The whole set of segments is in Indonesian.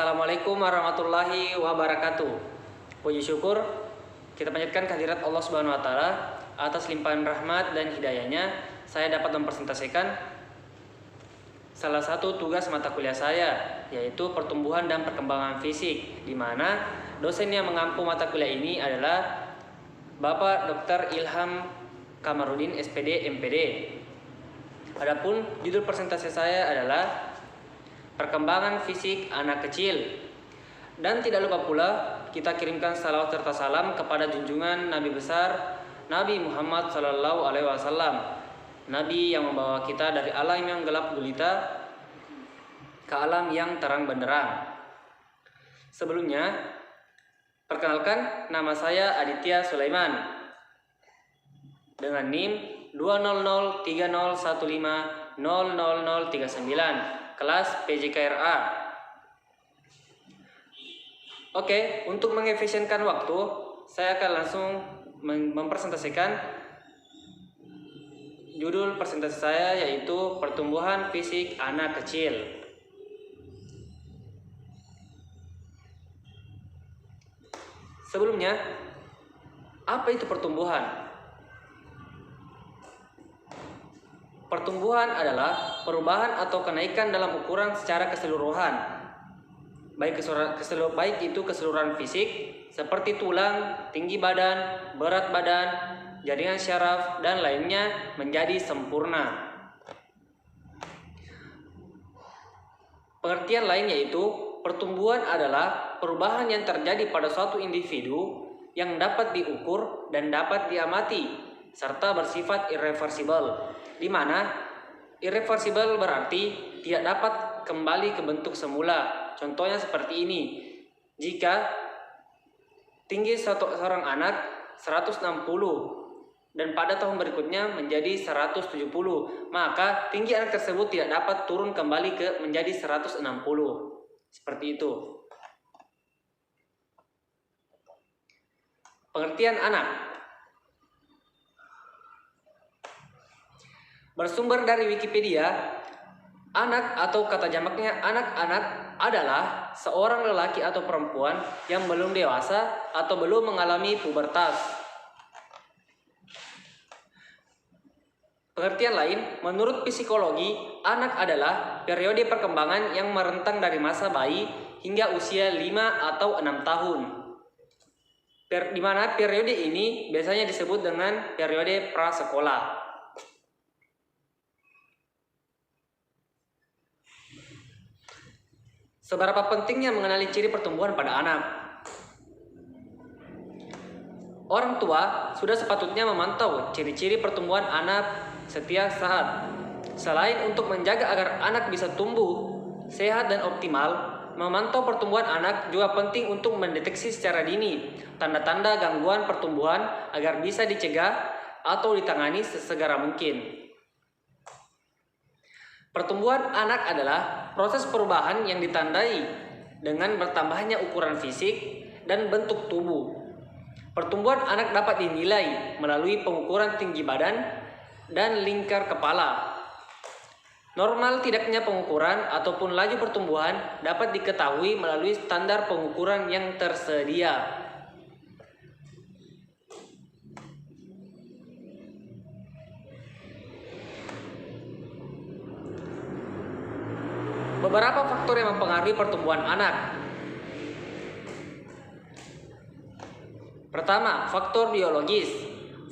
Assalamualaikum warahmatullahi wabarakatuh. Puji syukur kita panjatkan kehadirat Allah Subhanahu wa taala atas limpahan rahmat dan hidayahnya. Saya dapat mempresentasikan salah satu tugas mata kuliah saya, yaitu pertumbuhan dan perkembangan fisik, di mana dosen yang mengampu mata kuliah ini adalah Bapak Dr. Ilham Kamarudin SPD MPD. Adapun judul presentasi saya adalah perkembangan fisik anak kecil. Dan tidak lupa pula kita kirimkan salawat serta salam kepada junjungan Nabi besar Nabi Muhammad SAW, Nabi yang membawa kita dari alam yang gelap gulita ke alam yang terang benderang. Sebelumnya, perkenalkan, nama saya Aditya Sulaiman dengan NIM 2003015000039, kelas PJKRA. Oke, untuk mengefisienkan waktu, saya akan langsung mempresentasikan judul presentasi saya, yaitu pertumbuhan fisik anak kecil. Sebelumnya, apa itu pertumbuhan? Pertumbuhan adalah perubahan atau kenaikan dalam ukuran secara keseluruhan, baik itu keseluruhan fisik seperti tulang, tinggi badan, berat badan, jaringan syaraf, dan lainnya menjadi sempurna. Pengertian lain yaitu pertumbuhan adalah perubahan yang terjadi pada suatu individu yang dapat diukur dan dapat diamati serta bersifat irreversibel, di mana irreversibel berarti tidak dapat kembali ke bentuk semula. Contohnya seperti ini: jika tinggi seorang anak 160 dan pada tahun berikutnya menjadi 170, maka tinggi anak tersebut tidak dapat turun kembali menjadi 160. Seperti itu. Pengertian anak. Bersumber dari Wikipedia, anak atau kata jamaknya anak-anak adalah seorang lelaki atau perempuan yang belum dewasa atau belum mengalami pubertas. Pengertian lain, menurut psikologi, anak adalah periode perkembangan yang merentang dari masa bayi hingga usia 5 atau 6 tahun. Di mana periode ini biasanya disebut dengan periode prasekolah. Seberapa pentingnya mengenali ciri pertumbuhan pada anak? Orang tua sudah sepatutnya memantau ciri-ciri pertumbuhan anak setiap saat. Selain untuk menjaga agar anak bisa tumbuh sehat dan optimal, memantau pertumbuhan anak juga penting untuk mendeteksi secara dini tanda-tanda gangguan pertumbuhan agar bisa dicegah atau ditangani sesegera mungkin. Pertumbuhan anak adalah proses perubahan yang ditandai dengan bertambahnya ukuran fisik dan bentuk tubuh. Pertumbuhan anak dapat dinilai melalui pengukuran tinggi badan dan lingkar kepala. Normal tidaknya pengukuran ataupun laju pertumbuhan dapat diketahui melalui standar pengukuran yang tersedia. Beberapa faktor yang mempengaruhi pertumbuhan anak. Pertama, faktor biologis.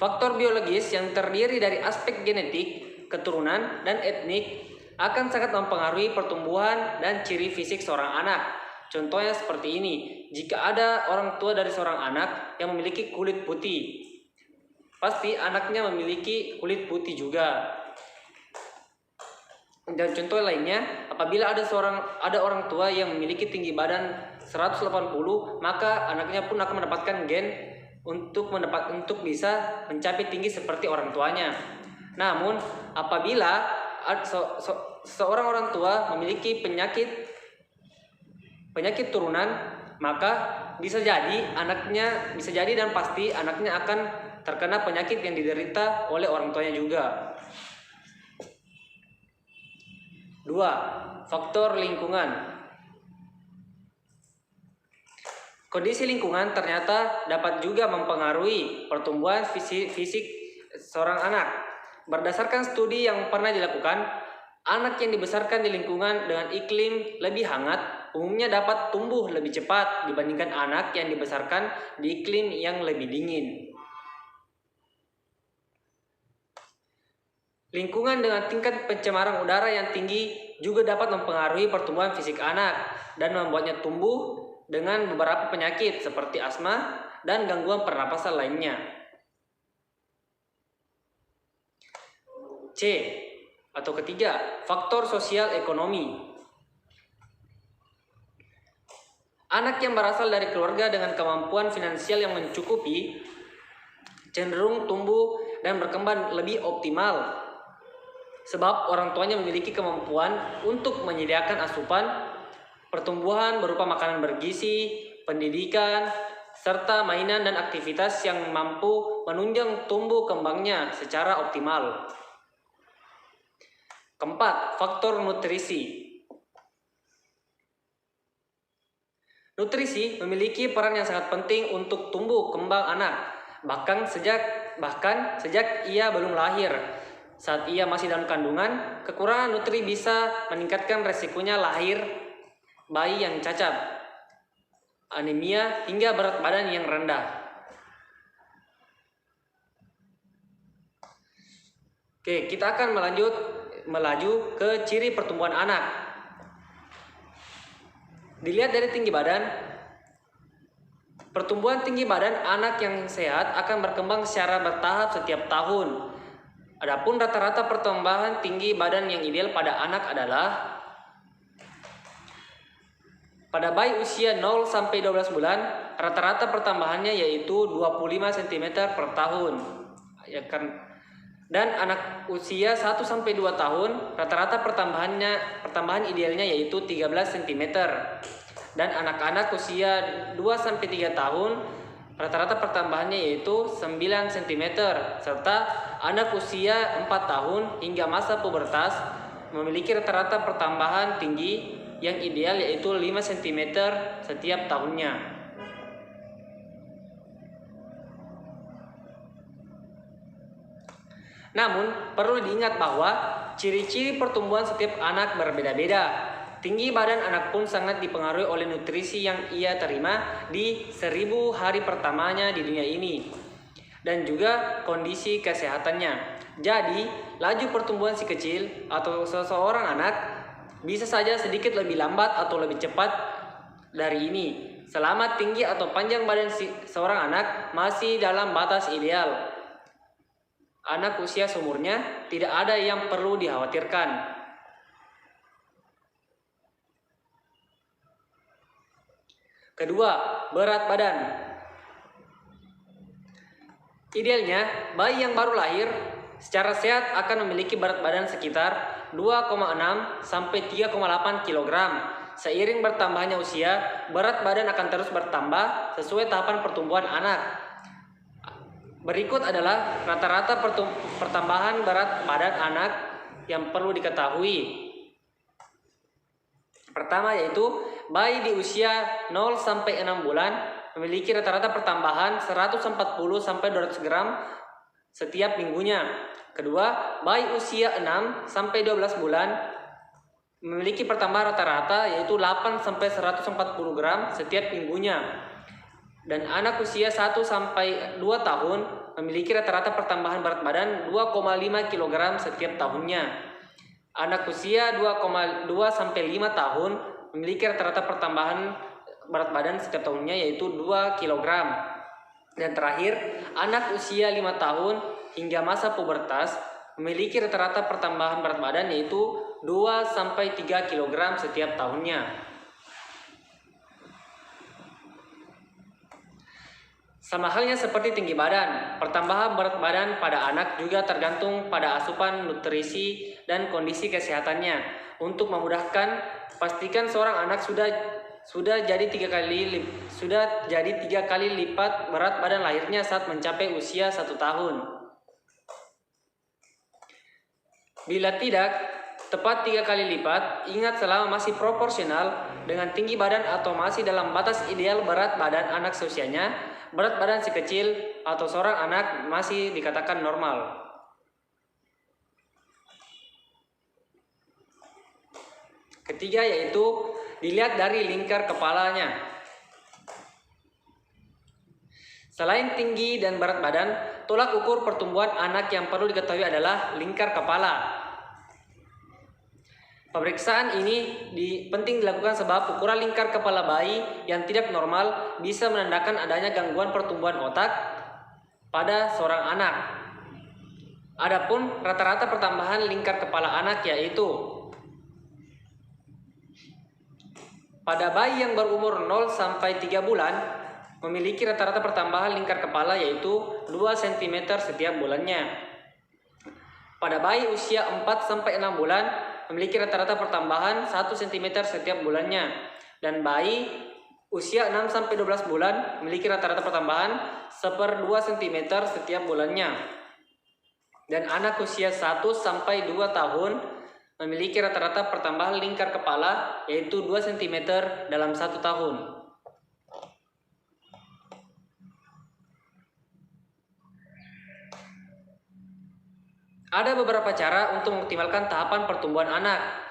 Faktor biologis yang terdiri dari aspek genetik, keturunan, dan etnik akan sangat mempengaruhi pertumbuhan dan ciri fisik seorang anak. Contohnya seperti ini: jika ada orang tua dari seorang anak yang memiliki kulit putih, pasti anaknya memiliki kulit putih juga. Dan contoh lainnya, apabila ada orang tua yang memiliki tinggi badan 180, maka anaknya pun akan mendapatkan gen untuk bisa mencapai tinggi seperti orang tuanya. Namun, apabila seorang orang tua memiliki penyakit turunan, maka bisa jadi dan pasti anaknya akan terkena penyakit yang diderita oleh orang tuanya juga. 2. Faktor lingkungan. Kondisi lingkungan ternyata dapat juga mempengaruhi pertumbuhan fisik seorang anak. Berdasarkan studi yang pernah dilakukan, anak yang dibesarkan di lingkungan dengan iklim lebih hangat umumnya dapat tumbuh lebih cepat dibandingkan anak yang dibesarkan di iklim yang lebih dingin. Lingkungan dengan tingkat pencemaran udara yang tinggi juga dapat mempengaruhi pertumbuhan fisik anak dan membuatnya tumbuh dengan beberapa penyakit seperti asma dan gangguan pernapasan lainnya. C. Atau ketiga, faktor sosial ekonomi. Anak yang berasal dari keluarga dengan kemampuan finansial yang mencukupi cenderung tumbuh dan berkembang lebih optimal sebab orang tuanya memiliki kemampuan untuk menyediakan asupan pertumbuhan berupa makanan bergizi, pendidikan, serta mainan dan aktivitas yang mampu menunjang tumbuh kembangnya secara optimal. Keempat, faktor nutrisi. Nutrisi memiliki peran yang sangat penting untuk tumbuh kembang anak, bahkan sejak ia belum lahir. Saat ia masih dalam kandungan, kekurangan nutrisi bisa meningkatkan resikonya lahir bayi yang cacat, anemia, hingga berat badan yang rendah. Oke, kita akan melaju ke ciri pertumbuhan anak. Dilihat dari tinggi badan, pertumbuhan tinggi badan anak yang sehat akan berkembang secara bertahap setiap tahun. Adapun rata-rata pertambahan tinggi badan yang ideal pada anak adalah pada bayi usia 0 sampai 12 bulan, rata-rata pertambahannya yaitu 25 cm per tahun. Dan anak usia 1 sampai 2 tahun, rata-rata pertambahan idealnya yaitu 13 cm. Dan anak-anak usia 2 sampai 3 tahun, rata-rata pertambahannya yaitu 9 cm. Serta anak usia 4 tahun hingga masa pubertas memiliki rata-rata pertambahan tinggi yang ideal yaitu 5 cm setiap tahunnya. Namun, perlu diingat bahwa ciri-ciri pertumbuhan setiap anak berbeda-beda. Tinggi badan anak pun sangat dipengaruhi oleh nutrisi yang ia terima di 1000 hari pertamanya di dunia ini dan juga kondisi kesehatannya. Jadi, laju pertumbuhan si kecil atau seseorang anak bisa saja sedikit lebih lambat atau lebih cepat dari ini, selama tinggi atau panjang badan seorang anak masih dalam batas ideal. Anak usia seumurnya tidak ada yang perlu dikhawatirkan. Kedua, berat badan. Idealnya, bayi yang baru lahir secara sehat akan memiliki berat badan sekitar 2,6 sampai 3,8 kg. Seiring bertambahnya usia, berat badan akan terus bertambah sesuai tahapan pertumbuhan anak. Berikut adalah rata-rata pertambahan berat badan anak yang perlu diketahui. Pertama yaitu bayi di usia 0 sampai 6 bulan memiliki rata-rata pertambahan 140 sampai 200 gram setiap minggunya. Kedua, bayi usia 6 sampai 12 bulan memiliki pertambahan rata-rata yaitu 8 sampai 140 gram setiap minggunya. Dan anak usia 1 sampai 2 tahun memiliki rata-rata pertambahan berat badan 2,5 kg setiap tahunnya. Anak usia 2,2 sampai 5 tahun memiliki rata-rata pertambahan berat badan setiap tahunnya yaitu 2 kg. Dan terakhir, anak usia 5 tahun hingga masa pubertas memiliki rata-rata pertambahan berat badan yaitu 2 sampai 3 kg setiap tahunnya. Sama halnya seperti tinggi badan, pertambahan berat badan pada anak juga tergantung pada asupan nutrisi dan kondisi kesehatannya. Untuk memudahkan, pastikan seorang anak sudah jadi 3 kali lipat berat badan lahirnya saat mencapai usia 1 tahun. Bila tidak, tepat 3 kali lipat. Ingat, selama masih proporsional dengan tinggi badan atau masih dalam batas ideal berat badan anak seusianya, berat badan si kecil atau seorang anak masih dikatakan normal. Ketiga yaitu dilihat dari lingkar kepalanya. Selain tinggi dan berat badan, tolak ukur pertumbuhan anak yang perlu diketahui adalah lingkar kepala. Pemeriksaan ini penting dilakukan sebab ukuran lingkar kepala bayi yang tidak normal bisa menandakan adanya gangguan pertumbuhan otak pada seorang anak. Adapun rata-rata pertambahan lingkar kepala anak yaitu pada bayi yang berumur 0 sampai 3 bulan memiliki rata-rata pertambahan lingkar kepala yaitu 2 cm setiap bulannya. Pada bayi usia 4 sampai 6 bulan memiliki rata-rata pertambahan 1 cm setiap bulannya, dan bayi usia 6 sampai 12 bulan memiliki rata-rata pertambahan 1/2 cm setiap bulannya. Dan anak usia 1 sampai 2 tahun memiliki rata-rata pertambahan lingkar kepala yaitu 2 cm dalam 1 tahun. Ada beberapa cara untuk mengoptimalkan tahapan pertumbuhan anak.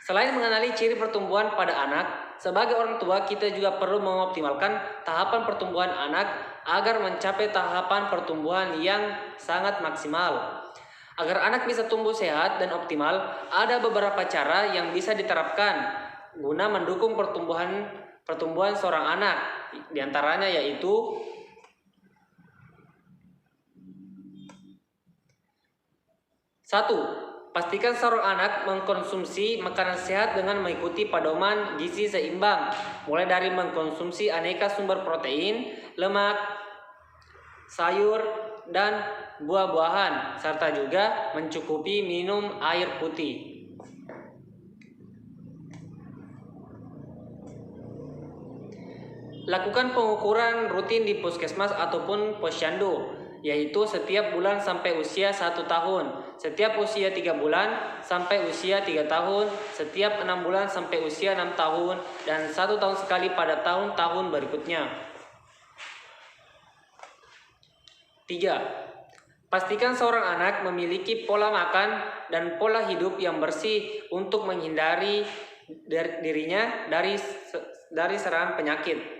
Selain mengenali ciri pertumbuhan pada anak, sebagai orang tua kita juga perlu mengoptimalkan tahapan pertumbuhan anak agar mencapai tahapan pertumbuhan yang sangat maksimal. Agar anak bisa tumbuh sehat dan optimal, ada beberapa cara yang bisa diterapkan guna mendukung pertumbuhan seorang anak. Di antaranya yaitu 1. Pastikan seorang anak mengkonsumsi makanan sehat dengan mengikuti pedoman gizi seimbang, mulai dari mengkonsumsi aneka sumber protein, lemak, sayur, dan buah-buahan, serta juga mencukupi minum air putih. Lakukan pengukuran rutin di puskesmas ataupun posyandu, yaitu setiap bulan sampai usia 1 tahun, setiap usia 3 bulan sampai usia 3 tahun, setiap 6 bulan sampai usia 6 tahun, dan 1 tahun sekali pada tahun-tahun berikutnya. 3. Pastikan seorang anak memiliki pola makan dan pola hidup yang bersih untuk menghindari dirinya dari serangan penyakit.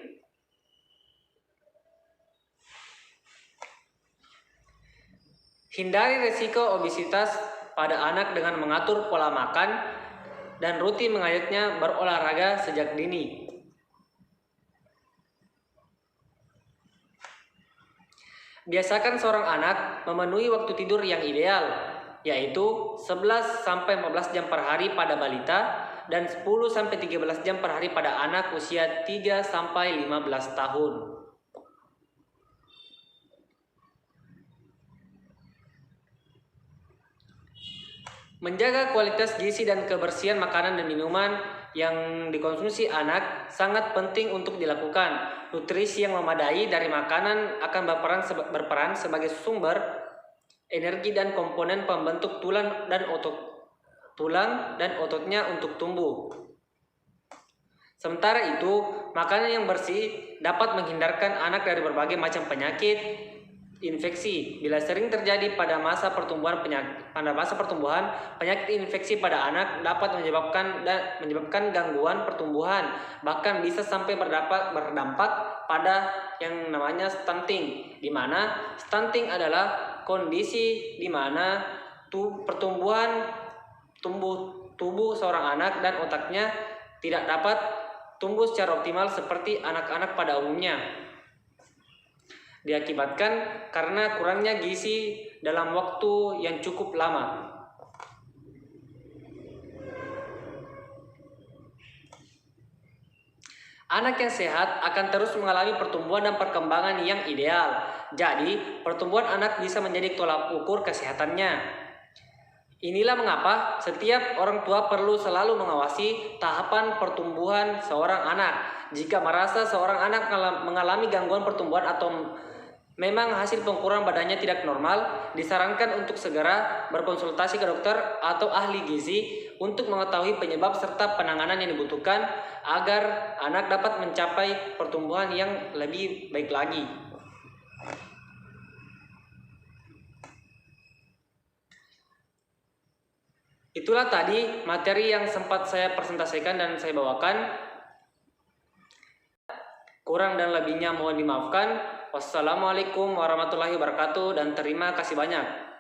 Hindari risiko obesitas pada anak dengan mengatur pola makan dan rutin mengajaknya berolahraga sejak dini. Biasakan seorang anak memenuhi waktu tidur yang ideal, yaitu 11-14 jam per hari pada balita dan 10-13 jam per hari pada anak usia 3-15 tahun. Menjaga kualitas gizi dan kebersihan makanan dan minuman yang dikonsumsi anak sangat penting untuk dilakukan. Nutrisi yang memadai dari makanan akan berperan sebagai sumber energi dan komponen pembentuk tulang dan ototnya untuk tumbuh. Sementara itu, makanan yang bersih dapat menghindarkan anak dari berbagai macam penyakit infeksi. Bila sering terjadi pada masa pertumbuhan, penyakit infeksi pada anak dapat menyebabkan gangguan pertumbuhan, bahkan bisa sampai berdampak pada yang namanya stunting, di mana stunting adalah kondisi di mana pertumbuhan tubuh seorang anak dan otaknya tidak dapat tumbuh secara optimal seperti anak-anak pada umumnya. Diakibatkan karena kurangnya gizi dalam waktu yang cukup lama. Anak yang sehat akan terus mengalami pertumbuhan dan perkembangan yang ideal. Jadi, pertumbuhan anak bisa menjadi tolak ukur kesehatannya. Inilah mengapa setiap orang tua perlu selalu mengawasi tahapan pertumbuhan seorang anak. Jika merasa seorang anak mengalami gangguan pertumbuhan atau memang hasil pengukuran badannya tidak normal, disarankan untuk segera berkonsultasi ke dokter atau ahli gizi untuk mengetahui penyebab serta penanganan yang dibutuhkan agar anak dapat mencapai pertumbuhan yang lebih baik lagi. Itulah tadi materi yang sempat saya presentasikan dan saya bawakan. Kurang dan lebihnya mohon dimaafkan. Wassalamualaikum warahmatullahi wabarakatuh dan terima kasih banyak.